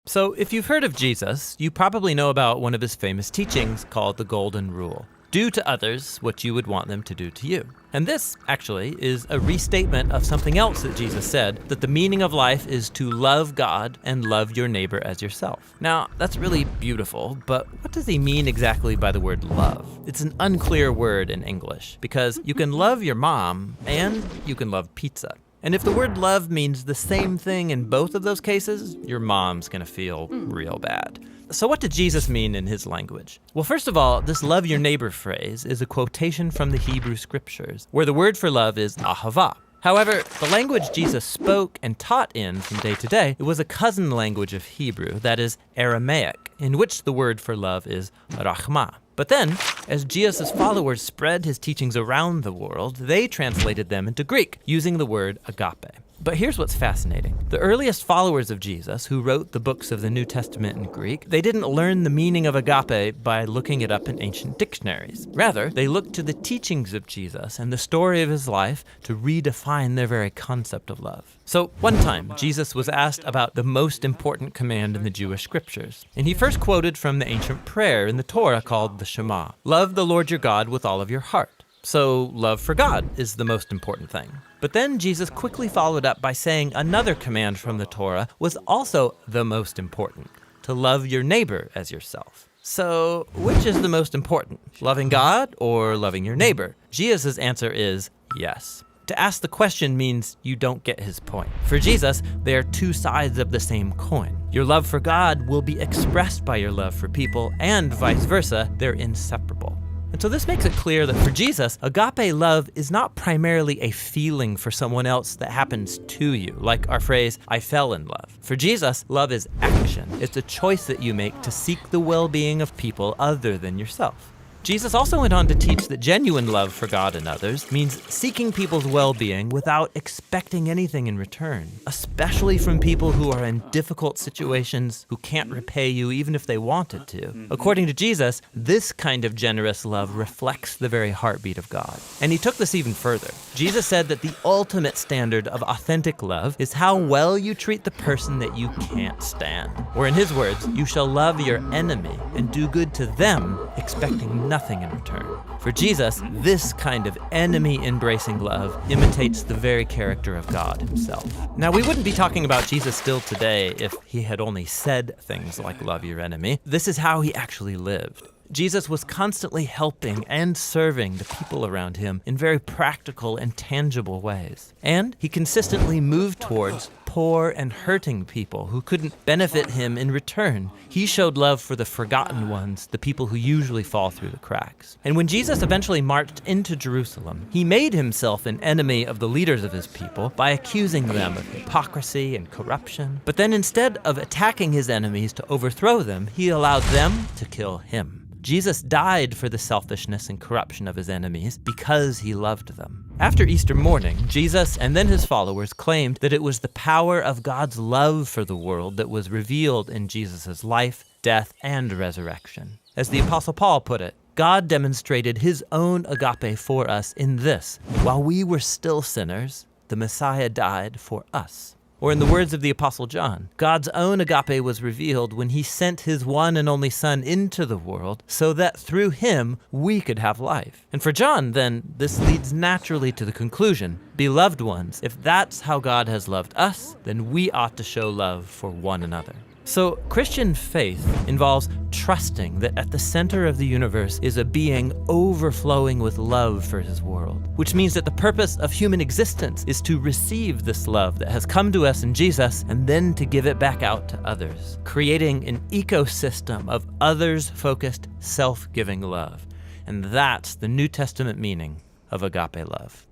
So if you've heard of Jesus, you probably know about one of his famous teachings called the Golden Rule. Do to others what you would want them to do to you. And this, actually, is a restatement of something else that Jesus said, that the meaning of life is to love God and love your neighbor as yourself. Now, that's really beautiful, but what does he mean exactly by the word love? It's an unclear word in English, because you can love your mom and you can love pizza. And if the word love means the same thing in both of those cases, your mom's gonna feel real bad. So what did Jesus mean in his language? Well, first of all, this love your neighbor phrase is a quotation from the Hebrew scriptures, where the word for love is ahava. However, the language Jesus spoke and taught in from day to day, it was a cousin language of Hebrew, that is Aramaic, in which the word for love is rachma. But then, as Jesus' followers spread his teachings around the world, they translated them into Greek, using the word agape. But here's what's fascinating. The earliest followers of Jesus, who wrote the books of the New Testament in Greek, they didn't learn the meaning of agape by looking it up in ancient dictionaries. Rather, they looked to the teachings of Jesus and the story of his life to redefine their very concept of love. So one time, Jesus was asked about the most important command in the Jewish scriptures. And he first quoted from the ancient prayer in the Torah called the Shema. Love the Lord your God with all of your heart. So love for God is the most important thing. But then Jesus quickly followed up by saying another command from the Torah was also the most important, to love your neighbor as yourself. So which is the most important, loving God or loving your neighbor? Jesus' answer is yes. To ask the question means you don't get his point. For Jesus, they are two sides of the same coin. Your love for God will be expressed by your love for people, and vice versa, they're inseparable. And so this makes it clear that for Jesus, agape love is not primarily a feeling for someone else that happens to you, like our phrase, I fell in love. For Jesus, love is action. It's a choice that you make to seek the well-being of people other than yourself. Jesus also went on to teach that genuine love for God and others means seeking people's well-being without expecting anything in return, especially from people who are in difficult situations, who can't repay you even if they wanted to. According to Jesus, this kind of generous love reflects the very heartbeat of God. And he took this even further. Jesus said that the ultimate standard of authentic love is how well you treat the person that you can't stand. Or in his words, you shall love your enemy and do good to them, expecting nothing in return. For Jesus, this kind of enemy-embracing love imitates the very character of God himself. Now, we wouldn't be talking about Jesus still today if he had only said things like love your enemy. This is how he actually lived. Jesus was constantly helping and serving the people around him in very practical and tangible ways. And he consistently moved towards poor and hurting people who couldn't benefit him in return. He showed love for the forgotten ones, the people who usually fall through the cracks. And when Jesus eventually marched into Jerusalem, he made himself an enemy of the leaders of his people by accusing them of hypocrisy and corruption. But then instead of attacking his enemies to overthrow them, he allowed them to kill him. Jesus died for the selfishness and corruption of his enemies because he loved them. After Easter morning, Jesus and then his followers claimed that it was the power of God's love for the world that was revealed in Jesus' life, death, and resurrection. As the Apostle Paul put it, God demonstrated his own agape for us in this: while we were still sinners, the Messiah died for us. Or in the words of the Apostle John, God's own agape was revealed when he sent his one and only Son into the world so that through him we could have life. And for John, then, this leads naturally to the conclusion, beloved ones, if that's how God has loved us, then we ought to show love for one another. So Christian faith involves trusting that at the center of the universe is a being overflowing with love for his world, which means that the purpose of human existence is to receive this love that has come to us in Jesus and then to give it back out to others, creating an ecosystem of others-focused, self-giving love. And that's the New Testament meaning of agape love.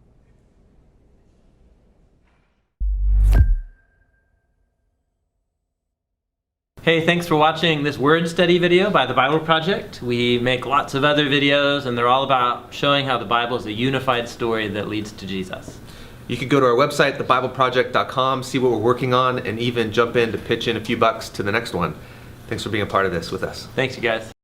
Hey, thanks for watching this word study video by the Bible Project. We make lots of other videos, and they're all about showing how the Bible is a unified story that leads to Jesus. You can go to our website, thebibleproject.com, see what we're working on, and even jump in to pitch in a few bucks to the next one. Thanks for being a part of this with us. Thanks, you guys.